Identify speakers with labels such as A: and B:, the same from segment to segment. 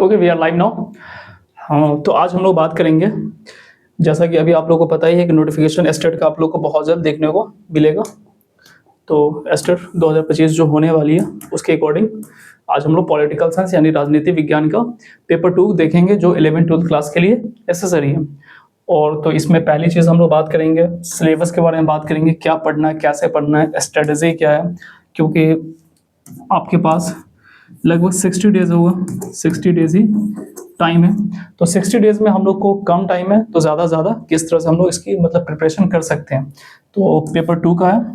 A: Okay, we are live now. हाँ, तो आज हम लोग बात करेंगे, जैसा कि अभी आप लोगों को पता ही है कि नोटिफिकेशन एस्टेट का आप लोग को बहुत जल्द देखने को मिलेगा। तो एस्टेट 2025 जो होने वाली है उसके अकॉर्डिंग आज हम लोग पॉलिटिकल साइंस यानी राजनीति विज्ञान का पेपर 2 देखेंगे जो 11th-12th क्लास के लिए नेसेसरी है। और तो इसमें पहली चीज़ हम लोग बात करेंगे सिलेबस के बारे में, बात करेंगे क्या पढ़ना है, कैसे पढ़ना है, स्ट्रेटजी क्या है, क्योंकि आपके पास लगभग 60 डेज होगा, 60 डेज ही टाइम है। तो 60 डेज में हम लोग को कम टाइम है, तो ज़्यादा से ज़्यादा किस तरह से हम लोग इसकी मतलब प्रिपरेशन कर सकते हैं। तो पेपर 2 का है,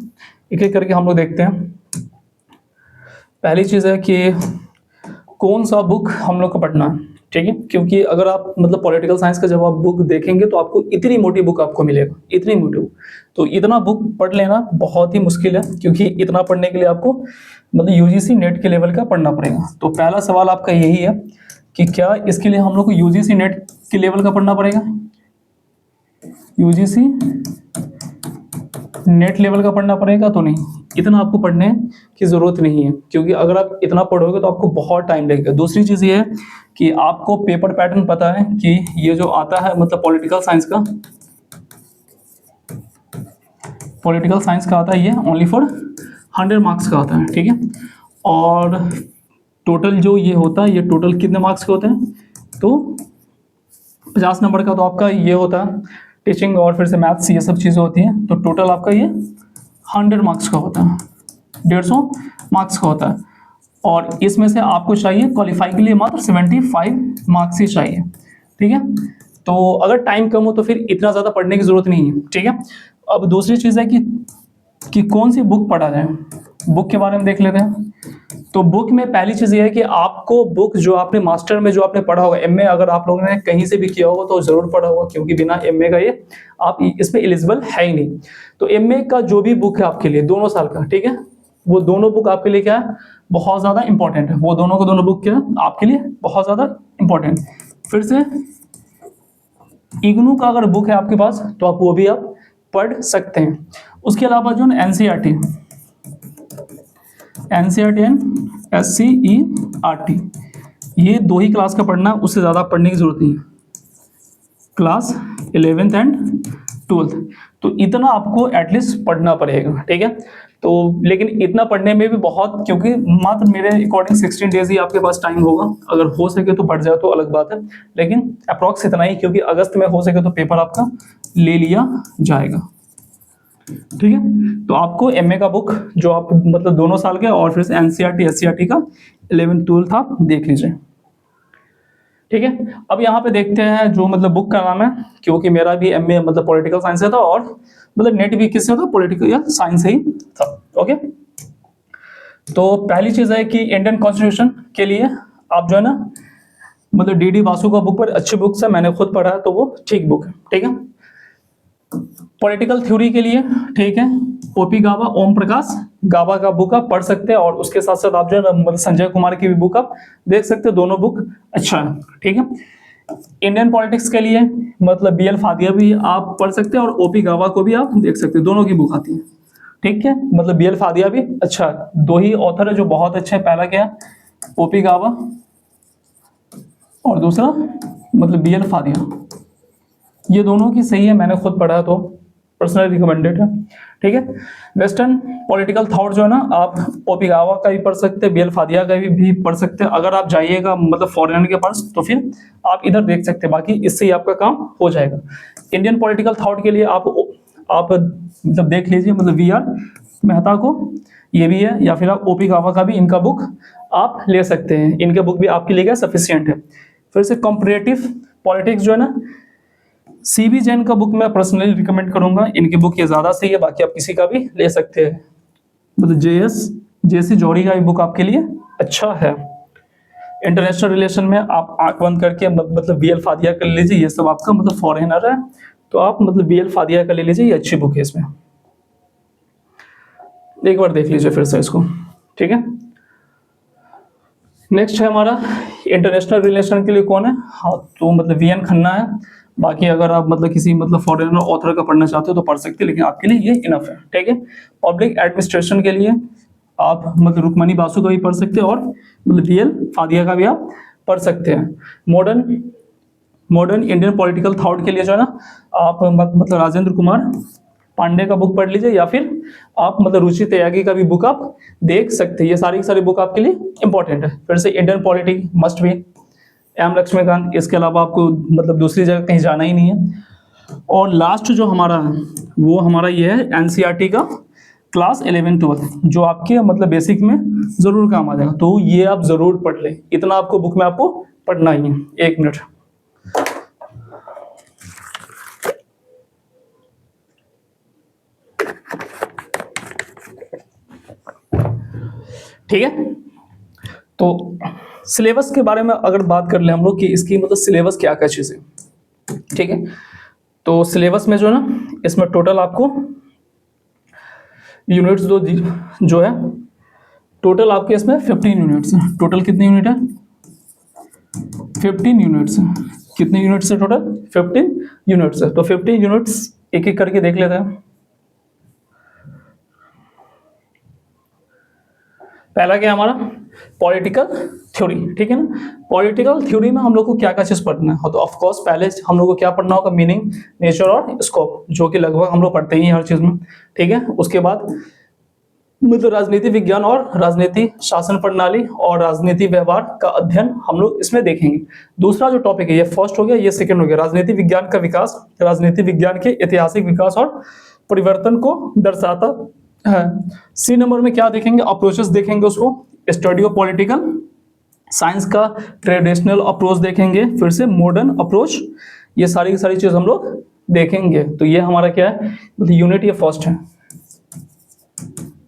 A: एक एक करके हम लोग देखते हैं। पहली चीज़ है कि कौन सा बुक हम लोग को पढ़ना है, ठीक है, क्योंकि अगर आप मतलब पॉलिटिकल साइंस का जब आप बुक देखेंगे तो आपको इतनी मोटी बुक आपको मिलेगा, इतनी मोटी बुक। तो इतना बुक पढ़ लेना बहुत ही मुश्किल है, क्योंकि इतना पढ़ने के लिए आपको मतलब यूजीसी नेट के लेवल का पढ़ना पड़ेगा। तो पहला सवाल आपका यही है कि क्या इसके लिए हम लोग को यूजीसी नेट के लेवल का पढ़ना पड़ेगा, यूजीसी नेट लेवल का पढ़ना पड़ेगा? तो नहीं, इतना आपको पढ़ने की ज़रूरत नहीं है, क्योंकि अगर आप इतना पढ़ोगे तो आपको बहुत टाइम लगेगा। दूसरी चीज़ ये है कि आपको पेपर पैटर्न पता है कि ये जो आता है मतलब पॉलिटिकल साइंस का आता है, ये ओनली फॉर 100 मार्क्स का आता है, ठीक है। और टोटल जो ये होता है, ये टोटल कितने मार्क्स के होते हैं? तो 50 नंबर का तो आपका ये होता है, टीचिंग और फिर से मैथ्स ये सब चीज़ें होती हैं। तो टोटल आपका ये 100 मार्क्स का होता है, 150 मार्क्स का होता है। और इसमें से आपको चाहिए क्वालिफाई के लिए मात्र 75 मार्क्स ही चाहिए, ठीक है। तो अगर टाइम कम हो तो फिर इतना ज़्यादा पढ़ने की ज़रूरत नहीं है, ठीक है। अब दूसरी चीज़ है कि कौन सी बुक पढ़ा जाए, बुक के बारे में देख लेते हैं। तो बुक में पहली चीज़ ये है कि आपको बुक जो आपने मास्टर में जो आपने पढ़ा होगा, एमए अगर आप लोगों ने कहीं से भी किया होगा तो ज़रूर पढ़ा होगा, क्योंकि बिना एमए का ये आप इसमें एलिजिबल है ही नहीं। तो एमए का जो भी बुक है आपके लिए 2 साल का, ठीक है, वो दोनों बुक आपके लिए क्या है, बहुत ज़्यादा इंपॉर्टेंट है। वो दोनों बुक क्या है आपके लिए बहुत ज़्यादा इंपॉर्टेंट। फिर से इग्नू का अगर बुक है आपके पास तो आप वो भी आप पढ़ सकते हैं। उसके अलावा जो है एनसीईआरटी एंड SCERT, ये 2 ही क्लास का पढ़ना, उससे ज़्यादा पढ़ने की जरूरत नहीं है, क्लास 11th एंड 12th। तो इतना आपको एटलीस्ट पढ़ना पड़ेगा, ठीक है। तो लेकिन इतना पढ़ने में भी बहुत, क्योंकि मात्र मेरे अकॉर्डिंग 16 डेज ही आपके पास टाइम होगा। अगर हो सके तो बढ़ जाए तो अलग बात है, लेकिन अप्रॉक्स इतना ही, क्योंकि अगस्त में हो सके तो पेपर आपका ले लिया जाएगा, ठीक है। तो आपको एमए का बुक जो आप मतलब 2 साल के और फिर एनसीईआरटी SCERT का 11th-12th आप देख लीजिए, ठीक है। अब यहाँ पे देखते हैं जो मतलब बुक का नाम है, क्योंकि मेरा भी एमए मतलब पॉलिटिकल साइंस से था और मतलब नेट भी किससे था, पॉलिटिकल साइंस से ही था, ओके। तो पहली चीज है कि इंडियन कॉन्स्टिट्यूशन के लिए आप जो है ना मतलब DD बासु का बुक पर अच्छी बुक्स है, मैंने खुद पढ़ा है तो वो ठीक बुक है, ठीक है। पॉलिटिकल थ्योरी के लिए ठीक है, ओपी गावा, ओम प्रकाश गावा का बुक आप पढ़ सकते हैं, और उसके साथ साथ आप जो है मतलब संजय कुमार की भी बुक आप देख सकते हैं, दोनों बुक अच्छा है, ठीक है। इंडियन पॉलिटिक्स के लिए मतलब BL फादिया भी आप पढ़ सकते हैं और ओपी गावा को भी आप देख सकते हैं, दोनों की बुक आती है, ठीक है। मतलब BL फादिया भी अच्छा है, 2 ही ऑथर है जो बहुत अच्छे हैं, पहला क्या है ओपी गावा और दूसरा मतलब BL फादिया, ये दोनों की सही है, मैंने खुद पढ़ा तो पर्सनली रिकमेंडेड है, ठीक है। वेस्टर्न पॉलिटिकल थॉट जो है ना आप ओपी गावा का भी पढ़ सकते हैं, BL फादिया का भी पढ़ सकते हैं। अगर आप जाइएगा मतलब फॉरेनर के पास तो फिर आप इधर देख सकते हैं, बाकी इससे ही आपका काम हो जाएगा। इंडियन पॉलिटिकल थॉट के लिए आप मतलब देख लीजिए मतलब VR मेहता को, ये भी है, या फिर आप ओपी गावा का भी इनका बुक आप ले सकते हैं, इनके बुक भी आपके लिए क्या सफिशियंट है। फिर से कंपैरेटिव पॉलिटिक्स जो है ना CB जैन का बुक मैं पर्सनली रिकमेंड करूंगा, इनकी बुक ये ज़्यादा सही है, बाकी आप किसी का भी ले सकते हैं। मतलब JC जौहरी का भी बुक आपके लिए अच्छा है। इंटरनेशनल रिलेशन में आप आंख बंद करके मतलब BL फादिया कर लीजिए, ये सब आपका मतलब फॉरेनर है तो आप मतलब BL फादिया का ले लीजिए, ये अच्छी बुक है, इसमें एक बार देख लीजिए फिर से इसको, ठीक है। नेक्स्ट है हमारा इंटरनेशनल रिलेशन के लिए कौन है, हाँ तो मतलब VN खन्ना है। बाकी अगर आप मतलब किसी मतलब फॉरेनर ऑथर का पढ़ना चाहते हो तो पढ़ सकते हैं, लेकिन आपके लिए ये इनफ है, ठीक है। पब्लिक एडमिनिस्ट्रेशन के लिए आप मतलब रुक्मणी बासु का भी पढ़ सकते हैं और मतलब BL फादिया का भी आप पढ़ सकते हैं। मॉडर्न इंडियन पॉलिटिकल थॉट के लिए जो है ना, आप मतलब राजेंद्र कुमार पांडे का बुक पढ़ लीजिए, या फिर आप मतलब रुचि त्यागी का भी बुक आप देख सकते हैं। ये सारी की सारी बुक आपके लिए इंपॉर्टेंट है। फिर से Indian politics must be M Laxmikanth, इसके अलावा आपको मतलब दूसरी जगह कहीं जाना ही नहीं है। और लास्ट जो हमारा है वो हमारा ये है एनसीईआरटी का क्लास 11-12, जो आपके मतलब बेसिक में जरूर काम आ जाएगा। तो ये आप जरूर पढ़ लें, इतना आपको बुक में आपको पढ़ना ही है। एक मिनट, ठीक है। तो सिलेबस के बारे में अगर बात कर ले हम लोग कि इसकी मतलब सिलेबस क्या क्या चीज़ है, ठीक है। तो सिलेबस में जो है ना, इसमें टोटल आपको यूनिट्स जो है टोटल आपके इसमें 15 यूनिट्स हैं। टोटल कितने यूनिट है? 15 यूनिट्स हैं। कितने यूनिट्स है टोटल? 15 यूनिट्स है। तो 15 यूनिट्स एक एक करके देख लेते हैं। पहला क्या हमारा पॉलिटिकल थ्योरी, ठीक है ना। पॉलिटिकल थ्योरी में हम लोग को क्या क्या चीज पढ़ना है? तो ऑफ कोर्स पहले हम लोग को क्या पढ़ना होगा? मीनिंग, नेचर और स्कोप, जो कि लगभग हम लोग पढ़ते ही हैं हर चीज में, ठीक है। उसके बाद मतलब राजनीति विज्ञान और राजनीति शासन प्रणाली और राजनीति व्यवहार का अध्ययन हम लोग इसमें देखेंगे। दूसरा जो टॉपिक है, ये फर्स्ट हो गया, ये सेकंड हो गया, राजनीति विज्ञान का विकास, राजनीति विज्ञान के ऐतिहासिक विकास और परिवर्तन को दर्शाता है। सी नंबर में क्या देखेंगे? अप्रोचेस देखेंगे, उसको स्टडी ऑफ पॉलिटिकल साइंस का ट्रेडिशनल अप्रोच देखेंगे, फिर से मॉडर्न अप्रोच, ये सारी की सारी चीज हम लोग देखेंगे। तो ये हमारा क्या है? मतलब यूनिट ये फर्स्ट है,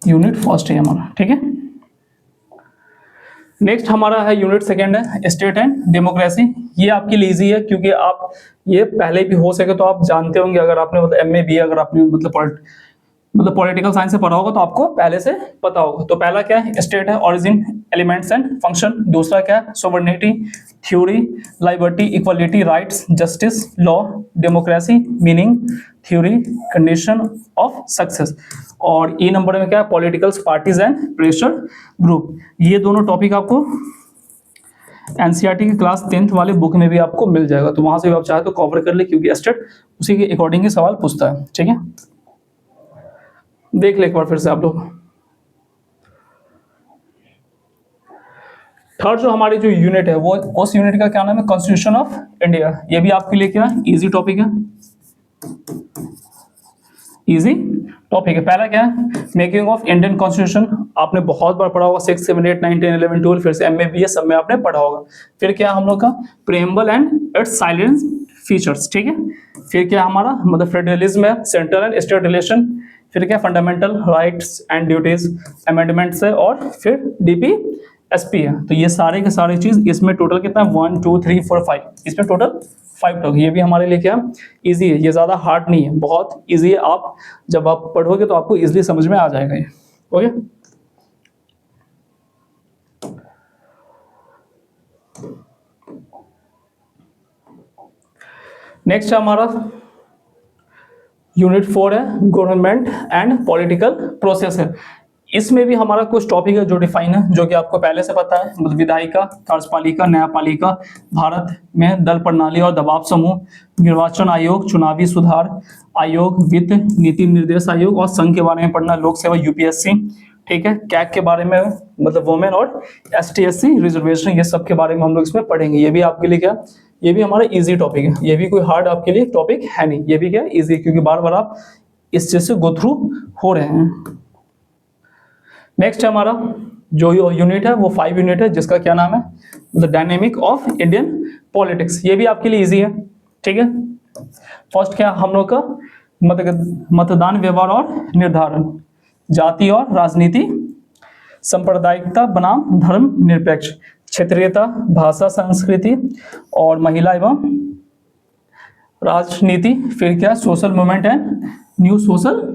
A: यूनिट फर्स्ट है हमारा, ठीक है। नेक्स्ट हमारा है यूनिट सेकंड है स्टेट एंड डेमोक्रेसी। ये आपके लिए इजी है, क्योंकि आप ये पहले भी हो सके तो आप जानते होंगे, अगर आपने मतलब एमए बी अगर आपने मतलब पॉलिटिकल साइंस से पढ़ा होगा तो आपको पहले से पता होगा। तो पहला क्या है? स्टेट है, ओरिजिन, एलिमेंट्स एंड फंक्शन। दूसरा क्या है? Sovereignty, theory, liberty, equality, rights, justice, law, democracy, meaning, theory, condition of success. और ई नंबर में क्या है? Political parties and pressure group. ये दोनों टॉपिक आपको एनसीईआरटी की क्लास 10th वाले बुक में भी आपको मिल जाएगा, तो वहां से भी आप चाहे तो कवर कर ले, क्योंकि स्टेट उसी के अकॉर्डिंग ही सवाल पूछता है, ठीक है। देख ले एक बार फिर से आप लोग। थर्ड जो हमारी जो यूनिट है वो उस यूनिट का क्या नाम है? Constitution of India. ये भी आपके लिए क्या है? इजी टॉपिक है, इजी टॉपिक है। पहला क्या है? मेकिंग ऑफ इंडियन कॉन्स्टिट्यूशन, आपने बहुत बार पढ़ा होगा, 6, 7, 8, 9, 10, 11, 12, फिर से एमए बीए सब में आपने पढ़ा होगा। फिर क्या हम लोग का? Preamble and it's silence features, ठीक है। फिर क्या हमारा मतलब फेडरलिज्म है, सेंट्रल एंड स्टेट रिलेशन। फिर क्या? Fundamental rights and duties, amendments है, और फिर डीपीएसपी है। तो ये सारे के सारे चीज इसमें टोटल कितना? 1, 2, 3, 4, 5, इसमें टोटल 5 टॉपिक। ये भी हमारे लिए क्या इजी है, ये ज्यादा हार्ड नहीं है, बहुत इजी है। आप जब आप पढ़ोगे तो आपको इजीली समझ में आ जाएगा ये, ओके। नेक्स्ट हमारा यूनिट 4 है गवर्नमेंट एंड पॉलिटिकल प्रोसेस है। इसमें भी हमारा कुछ टॉपिक है जो डिफाइन है, जो कि आपको पहले से पता है, मतलब विधायिका, कार्यपालिका, न्यायपालिका, भारत में दल प्रणाली और दबाव समूह, निर्वाचन आयोग, चुनावी सुधार आयोग, वित्त नीति निर्देश आयोग, और संघ के बारे में पढ़ना, लोक सेवा यूपीएससी, ठीक है। कैग के बारे में मतलब वुमेन और एसटी/एससी रिजर्वेशन, ये सब के बारे में हम लोग इसमें पढ़ेंगे। ये भी आपके लिए क्या, ये भी हमारा इजी टॉपिक है, ये भी कोई हार्ड आपके लिए टॉपिक है नहीं, ये भी क्या इजी, क्योंकि बार बार आप इस चीज से गो थ्रू हो रहे हैं। नेक्स्ट हमारा जो यूनिट है वो 5 यूनिट है, जिसका क्या नाम है? The dynamic of Indian politics. ये भी आपके लिए इजी है, ठीक है। फर्स्ट क्या हम लोग का मतदान व्यवहार और निर्धारण, जाति और राजनीति, सांप्रदायिकता बनाम धर्म निरपेक्ष, क्षेत्रीयता, भाषा संस्कृति और महिला एवं राजनीति। फिर क्या? Social movement and new social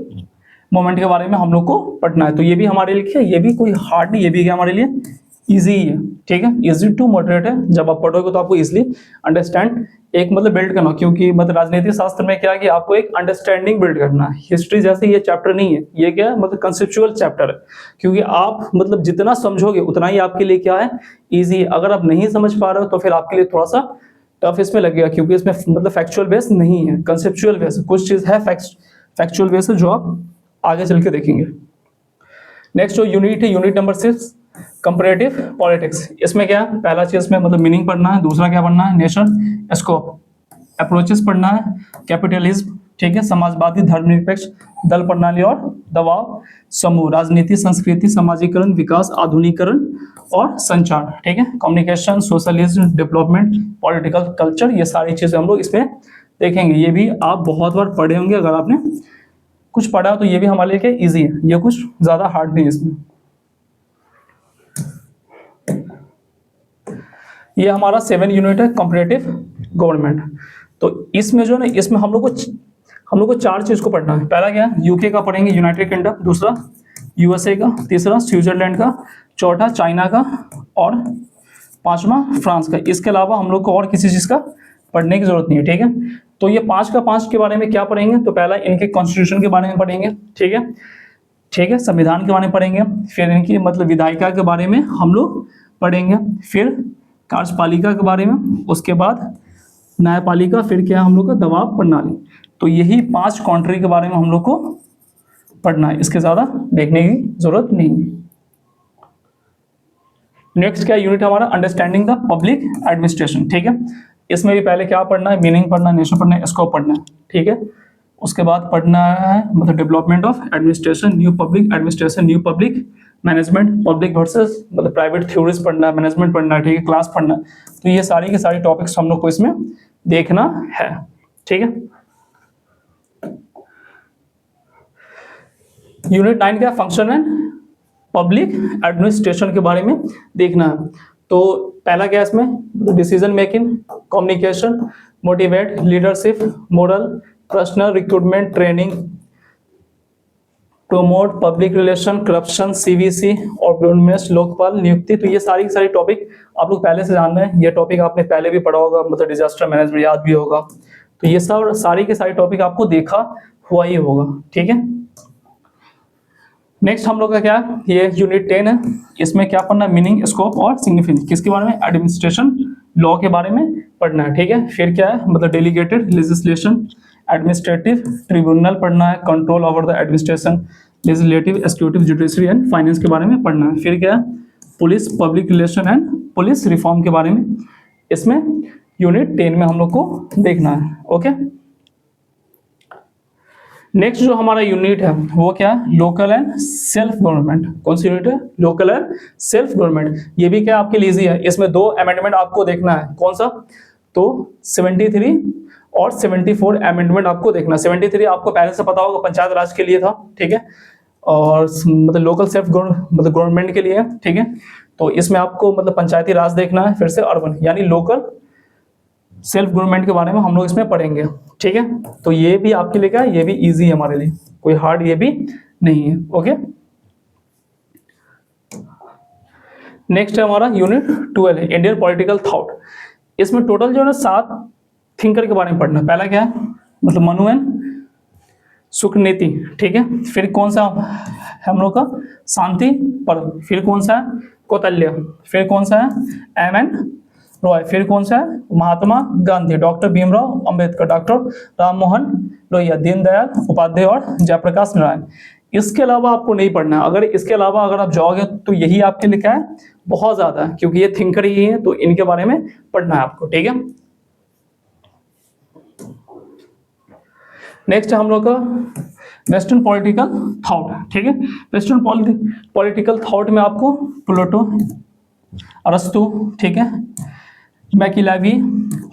A: movement के बारे में हम लोग को पढ़ना है। तो ये भी हमारे लिए क्या, ये भी कोई हार्ड नहीं, ये भी क्या हमारे लिए इजी है, ठीक है, इजी टू मॉडरेट है। जब आप पढ़ोगे तो आपको इजीली अंडरस्टैंड एक मतलब बिल्ड करना, क्योंकि मतलब राजनीति शास्त्र में क्या है कि आपको एक अंडरस्टैंडिंग बिल्ड करना है। हिस्ट्री जैसे ये चैप्टर नहीं है, ये क्या है मतलब कंसेप्चुअल चैप्टर है, क्योंकि आप मतलब जितना समझोगे उतना ही आपके लिए क्या है इजी है। अगर आप नहीं समझ पा रहे हो तो फिर आपके लिए थोड़ा सा टफ इसमें लगेगा, क्योंकि इसमें मतलब फैक्चुअल बेस नहीं है, कंसेप्चुअल बेस। कुछ चीज है फैक्चुअल बेस जो आप आगे चल के देखेंगे। नेक्स्ट जो यूनिट है, यूनिट नंबर 6 कंपैरेटिव पॉलिटिक्स। इसमें क्या है, पहला चीज में मतलब मीनिंग पढ़ना है, दूसरा क्या पढ़ना है, नेशन स्कोप, अप्रोचेस पढ़ना है, कैपिटलिज्म, ठीक है, समाजवादी धर्मनिरपेक्ष दल प्रणाली और दबाव समूह, राजनीति, संस्कृति, समाजीकरण, विकास, आधुनिकीकरण और संचार, ठीक है, communication, socialism, development, political culture, ये सारी चीजें हम लोग इसमें देखेंगे। ये भी आप बहुत बार पढ़े होंगे, अगर आपने कुछ पढ़ा तो ये भी हमारे लिए इजी है, ये कुछ ज्यादा हार्ड नहीं है इसमें। ये हमारा 7 यूनिट है कंपैरेटिव गवर्नमेंट। तो इसमें जो है ना, इसमें हम लोग को 4 चीज को पढ़ना है। पहला क्या है, यूके का पढ़ेंगे, यूनाइटेड किंगडम, दूसरा यूएसए का, तीसरा स्विट्जरलैंड का, चौथा चाइना का और पांचवा फ्रांस का। इसके अलावा हम लोग को और किसी चीज का पढ़ने की जरूरत नहीं है, ठीक है। तो ये 5 का 5 के बारे में क्या पढ़ेंगे, तो पहला इनके कॉन्स्टिट्यूशन के बारे में पढ़ेंगे, ठीक है, ठीक है, संविधान के बारे में पढ़ेंगे, फिर इनकी मतलब विधायिका के बारे में हम लोग पढ़ेंगे, फिर कार्यपालिका के बारे में, उसके बाद न्यायपालिका, फिर क्या हम लोग का दबाव प्रणाली। तो यही 5 कंट्री के बारे में हम लोग को पढ़ना है, इसके ज्यादा देखने की जरूरत नहीं है। नेक्स्ट क्या यूनिट हमारा, अंडरस्टैंडिंग द पब्लिक एडमिनिस्ट्रेशन, ठीक है। इसमें भी पहले क्या पढ़ना है, मीनिंग पढ़ना है, नेशन पढ़ना है, स्कोप पढ़ना है, ठीक है। उसके बाद पढ़ना है मतलब development of administration, new public administration, new public management, public versus मतलब प्राइवेट थ्योरीज पढ़ना है, मैनेजमेंट पढ़ना है, ठीक है, क्लास पढ़ना है। तो ये सारी की सारी टॉपिक्स हम लोग को इसमें देखना है, ठीक है। यूनिट 9 का फंक्शन एंड पब्लिक एडमिनिस्ट्रेशन के बारे में देखना है। तो पहला क्या है इसमें, decision making, communication, motivate, leadership, moral, personal, recruitment, training, promote, public relation, corruption, CVC और गवर्नमेंट, लोकपाल, नियुक्ति। तो ये सारी की सारी टॉपिक आप लोग पहले से जान रहे हैं, ये टॉपिक आपने पहले भी पढ़ा होगा, मतलब डिजास्टर मैनेजमेंट याद भी होगा। तो ये सब सारी के सारी टॉपिक आपको देखा हुआ ही होगा, ठीक है। नेक्स्ट हम लोग का क्या है, ये यूनिट 10 है। इसमें क्या पढ़ना है, मीनिंग, स्कोप और सिग्निफिकेंस, किसके बारे में, एडमिनिस्ट्रेशन लॉ के बारे में पढ़ना है, ठीक है। फिर क्या है मतलब डेलीगेटेड लेजिस्लेशन, एडमिनिस्ट्रेटिव ट्रिब्यूनल पढ़ना है, control over the administration, legislative, executive, judiciary and finance के बारे में पढ़ना है। फिर क्या है, police, public relation and police reform के बारे में इसमें यूनिट 10 में हम लोग को देखना है, ओके। नेक्स्ट जो हमारा यूनिट है वो क्या है, लोकल एंड सेल्फ गवर्नमेंट। कौन सी यूनिट है, लोकल एंड सेल्फ गवर्नमेंट। ये भी क्या आपके लिए इजी है, इसमें 2 अमेंडमेंट आपको देखना है। कौन सा, तो 73 और 74 अमेंडमेंट आपको देखना। 73 आपको पहले से पता होगा, पंचायत राज के लिए था, ठीक है, और मतलब लोकल सेल्फ मतलब गवर्नमेंट के लिए, ठीक है। तो इसमें आपको मतलब पंचायती राज देखना है, फिर से अर्बन यानी लोकल सेल्फ गवर्नमेंट के बारे में हम लोग इसमें पढ़ेंगे, ठीक है। तो ये भी आपके लिए क्या है, ये भी इजी है हमारे लिए, कोई हार्ड ये भी नहीं है, ओके। नेक्स्ट है हमारा यूनिट 12 है, इंडियन पॉलिटिकल थॉट। इसमें टोटल जो है 7 थिंकर के बारे में पढ़ना है। पहला क्या है, मतलब मनु एंड सुकनीति, ठीक है। फिर कौन सा हम लोग का, शांति पर्व। फिर कौन सा है, कौतल्य। फिर कौन सा है, एम एन रॉय। फिर कौन सा है, महात्मा गांधी, डॉक्टर भीमराव अंबेडकर, डॉक्टर राममोहन लोहिया, दीनदयाल उपाध्याय और जयप्रकाश नारायण। इसके अलावा आपको नहीं पढ़ना है। अगर इसके अलावा अगर आप जाओगे तो यही आपके लिए क्या है, बहुत ज्यादा है, क्योंकि ये थिंकर ही है, तो इनके बारे में पढ़ना है आपको, ठीक है। नेक्स्ट हम लोग का वेस्टर्न पॉलिटिकल थॉट, ठीक है। वेस्टर्न पॉलिटिकल थॉट में आपको प्लेटो, अरस्तु, ठीक है, मैकियावेली,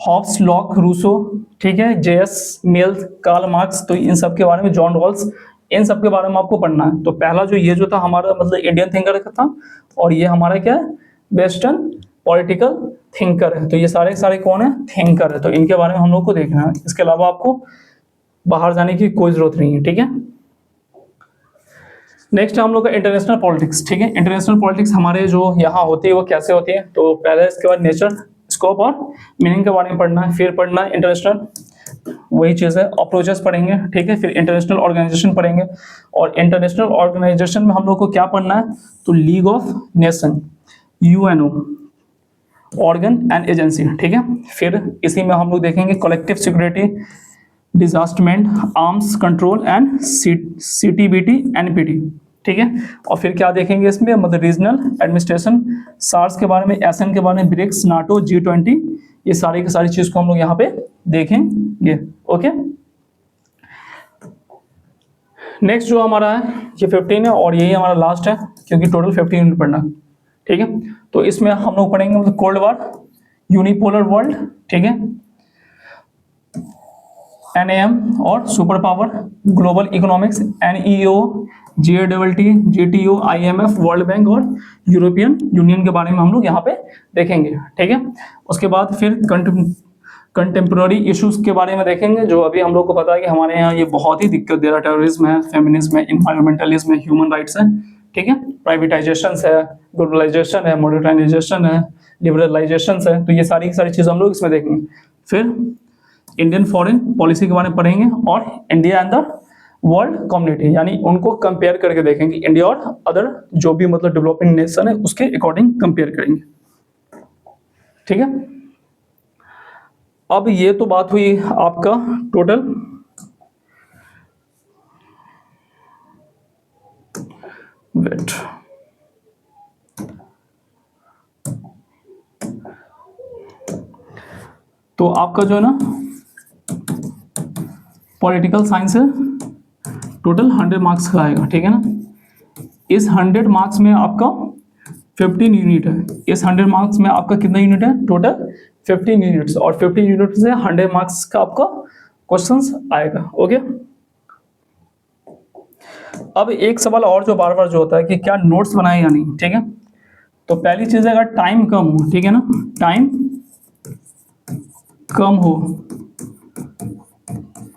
A: हॉब्स, लॉक, रूसो, ठीक है, जेएस मिल्स, कार्ल मार्क्स। तो इन सब के बारे में, जॉन रॉल्स, इन सब के बारे में आपको पढ़ना है। तो पहला जो ये जो था हमारा मतलब इंडियन थिंकर का था, और ये हमारा क्या है, वेस्टर्न पॉलिटिकल थिंकर है। तो ये सारे सारे कौन है, थिंकर है। तो इनके बारे में हम लोग को देखना है। इसके अलावा आपको बाहर जाने की कोई जरूरत नहीं है, ठीक है। नेक्स्ट हम लोग का इंटरनेशनल पॉलिटिक्स। ठीक है, इंटरनेशनल पॉलिटिक्स हमारे जो यहाँ होती है वो कैसे होती है, तो पहले इसके बाद नेचर, स्कोप और मीनिंग के बारे में पढ़ना है, फिर पढ़ना है इंटरनेशनल, वही चीज़ है, अप्रोचेस पढ़ेंगे। ठीक है, फिर इंटरनेशनल ऑर्गेनाइजेशन पढ़ेंगे, और इंटरनेशनल ऑर्गेनाइजेशन में हम लोग को क्या पढ़ना है, तो league of nation, UNO, organ and agency. ठीक है, फिर इसी में हम लोग देखेंगे collective security, disarmament, arms control and CTBT, NPT. ठीक है, और फिर क्या देखेंगे इसमें, मतलब रीजनल एडमिनिस्ट्रेशन, सार्स के बारे में, एसएन के बारे में, ब्रिक्स, नाटो, G20, ये सारी की सारी चीज को हम लोग यहाँ पे देखेंगे। ओके, नेक्स्ट जो हमारा है ये 15 है, और यही हमारा लास्ट है, क्योंकि टोटल 15 यूनिट पढ़ना। ठीक है, तो इसमें हम लोग पढ़ेंगे मतलब कोल्ड वॉर, यूनिपोलर वर्ल्ड, ठीक है, NAM और super power, global economics, NEO, GATT, GTO, IMF, world bank और यूरोपियन यूनियन के बारे में हम लोग यहाँ पे देखेंगे। ठीक है, उसके बाद फिर कंटेम्प्रेरी इश्यूज के बारे में देखेंगे, जो अभी हम लोग को पता है कि हमारे यहाँ ये बहुत ही दिक्कत दे रहा है, टेररिज्म है, फेमिनिज्म है, इन्वायरमेंटलिज्म है, ह्यूमन राइट्स है। ठीक है, प्राइवेटाइजेशन है, ग्लोबलाइजेशन है, मॉडर्नाइजेशन है, लिबरलाइजेशन है, तो ये सारी की सारी चीज़ हम लोग इसमें देखेंगे। फिर इंडियन फॉरेन पॉलिसी के बारे में पढ़ेंगे, और India and the world community, यानी उनको कंपेयर करके देखेंगे, इंडिया और अदर जो भी मतलब डेवलपिंग नेशन है उसके अकॉर्डिंग कंपेयर करेंगे। ठीक है, अब ये तो बात हुई आपका टोटल वेट, तो आपका जो है ना पॉलिटिकल साइंस है, टोटल 100 मार्क्स का आएगा। ठीक है ना, इस 100 मार्क्स में आपका 15 यूनिट है, इस 100 मार्क्स में आपका कितना यूनिट है, टोटल 15 यूनिट्स, और 15 यूनिट से 100 मार्क्स का आपका क्वेश्चंस आएगा। ओके, अब एक सवाल और जो बार बार जो होता है कि क्या नोट्स बनाए या नहीं। ठीक है, तो पहली चीज है अगर टाइम कम हो, ठीक है ना, टाइम कम हो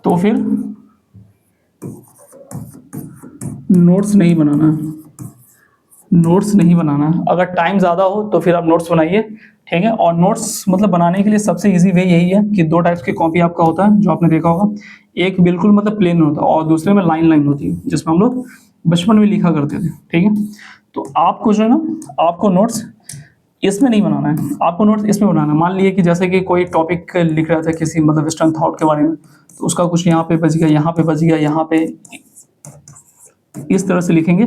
A: तो फिर नोट्स नहीं बनाना, नोट्स नहीं बनाना। अगर टाइम ज़्यादा हो तो फिर आप नोट्स बनाइए। ठीक है, और नोट्स मतलब बनाने के लिए सबसे इजी वे यही है कि 2 टाइप्स की कॉपी आपका होता है, जो आपने देखा होगा, एक बिल्कुल मतलब प्लेन होता है, और दूसरे में लाइन लाइन होती है, जिसमें हम लोग बचपन में लिखा करते थे। ठीक है, तो आपको जो है ना, आपको नोट्स इसमें नहीं बनाना है, आपको नोट्स इसमें बनाना है। मान लिए कि जैसे कि कोई टॉपिक लिख रहा था किसी मतलब वेस्टर्न थॉट के बारे में, तो उसका कुछ यहाँ पे बच गया, यहाँ पे बच गया, यहाँ पे, इस तरह से लिखेंगे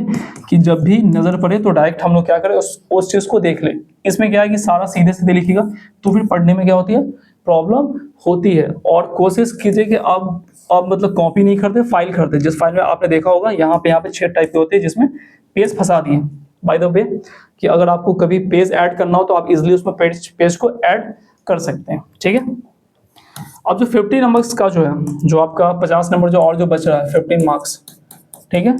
A: कि जब भी नजर पड़े तो डायरेक्ट हम लोग क्या करें, उस चीज को देख ले। इसमें क्या है कि सारा सीधे सीधे लिखिएगा, तो फिर पढ़ने में क्या होती है, प्रॉब्लम होती है। और कोशिश कीजिए कि आप मतलब कॉपी नहीं करते, फाइल करते। जिस फाइल में आपने देखा होगा यहाँ पे 6 टाइप के होते हैं, जिसमें पेज फंसा दिए बाय द वे, कि अगर आपको कभी पेज ऐड करना हो तो आप इजिली उसमें पेज को ऐड कर सकते हैं। ठीक है, अब जो 50 नंबर्स का जो है, जो आपका 50 नंबर जो और जो बच रहा है 15 मार्क्स, ठीक है,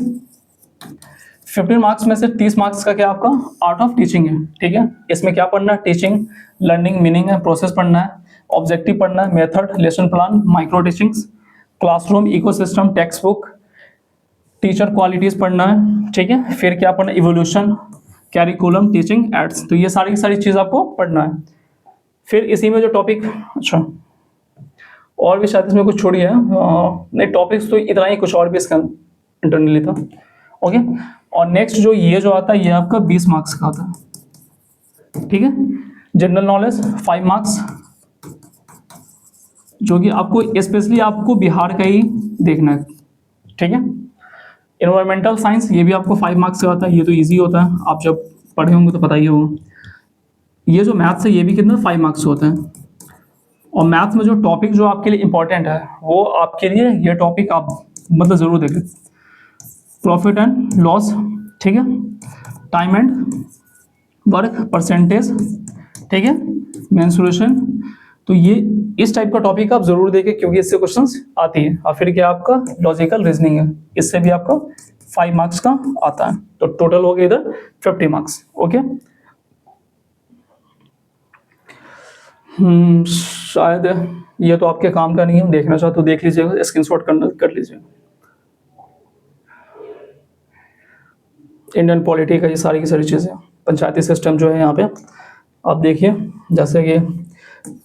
A: 15 मार्क्स में से 30 मार्क्स का क्या आपका आर्ट ऑफ टीचिंग है। ठीक है, इसमें क्या पढ़ना है, टीचिंग, लर्निंग, मीनिंग है, प्रोसेस पढ़ना है, ऑब्जेक्टिव पढ़ना है, method, lesson plan, micro teachings, classroom, ecosystem, text book, teacher qualities पढ़ना है। ठीक है, फिर क्या पढ़ना है, इवोल्यूशन, कैरिकुलम, टीचिंग एड्स, तो ये सारी की सारी चीज़ आपको पढ़ना है। फिर इसी में जो टॉपिक, अच्छा और भी शायद इसमें कुछ छोड़ी है, नहीं टॉपिक्स तो इतना ही, कुछ और भी इसका इंटरनली था। ओके, और नेक्स्ट जो ये जो आता है ये आपका 20 मार्क्स का आता है। ठीक है, जनरल नॉलेज 5 मार्क्स, जो कि आपको स्पेशली आपको बिहार का ही देखना है। ठीक है, एनवायरमेंटल साइंस ये भी आपको 5 मार्क्स का आता है, ये तो इजी होता है, आप जब पढ़े होंगे तो पता ही होगा। ये जो मैथ्स है ये भी कितना 5 मार्क्स होता है। और मैथ्स में जो टॉपिक जो आपके लिए इंपॉर्टेंट है वो आपके लिए ये टॉपिक आप मतलब जरूर देखें, प्रॉफिट एंड लॉस, ठीक है, टाइम एंड वर्क, परसेंटेज, ठीक है, मेंसुरेशन, तो ये इस टाइप का टॉपिक आप जरूर देखें, क्योंकि इससे क्वेश्चंस आती है। और फिर क्या आपका लॉजिकल रीजनिंग है, इससे भी आपका 5 मार्क्स का आता है, तो टोटल हो गया इधर 50 मार्क्स। ओके, शायद ये तो आपके काम का नहीं है, देखना चाहो तो देख लीजिएगा, स्क्रीनशॉट कर लीजिएगा। इंडियन पॉलिटी का ये सारी की सारी चीज़ें, पंचायती सिस्टम जो है यहाँ पे आप देखिए, जैसे कि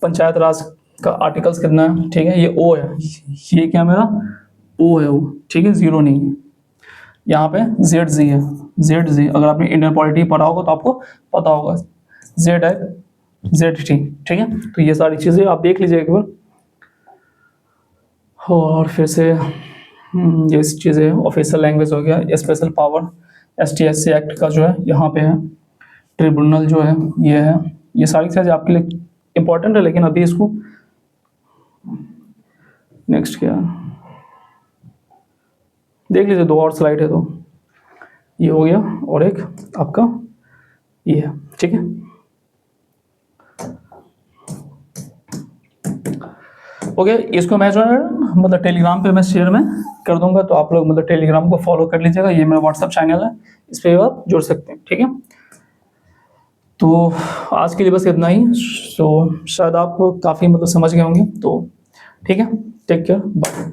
A: पंचायत राज का आर्टिकल्स कितना है, ठीक है, ये ओ है, ये क्या मेरा ओ है, वो ठीक है, जीरो नहीं है। यहाँ पे जेड जी है, जेड जी, अगर आपने इंडियन पॉलिटी पढ़ा होगा तो आपको पता होगा, जेड है, जेड टी, ठीक है। तो ये सारी चीज़ें आप देख लीजिए एक बार। और फिर से ये चीज़ें, ऑफिशियल लैंग्वेज हो गया, स्पेशल पावर ST/SC एक्ट का जो है यहाँ पे है, ट्रिब्यूनल जो है ये है, ये सारी चीज़ें आपके लिए इम्पोर्टेंट है, लेकिन अभी इसको नेक्स्ट क्या देख लीजिए, 2 और स्लाइड है, तो ये हो गया और एक आपका ये है, ठीक है। ओके, इसको मैं जो है मतलब टेलीग्राम पे मैं शेयर में कर दूंगा, तो आप लोग मतलब टेलीग्राम को फॉलो कर लीजिएगा, ये मेरा व्हाट्सएप चैनल है, इस पर आप जुड़ सकते हैं, ठीक है। तो आज के लिए बस इतना ही। तो शायद आप काफ़ी मतलब समझ गए होंगे, तो ठीक है, टेक केयर, बाय।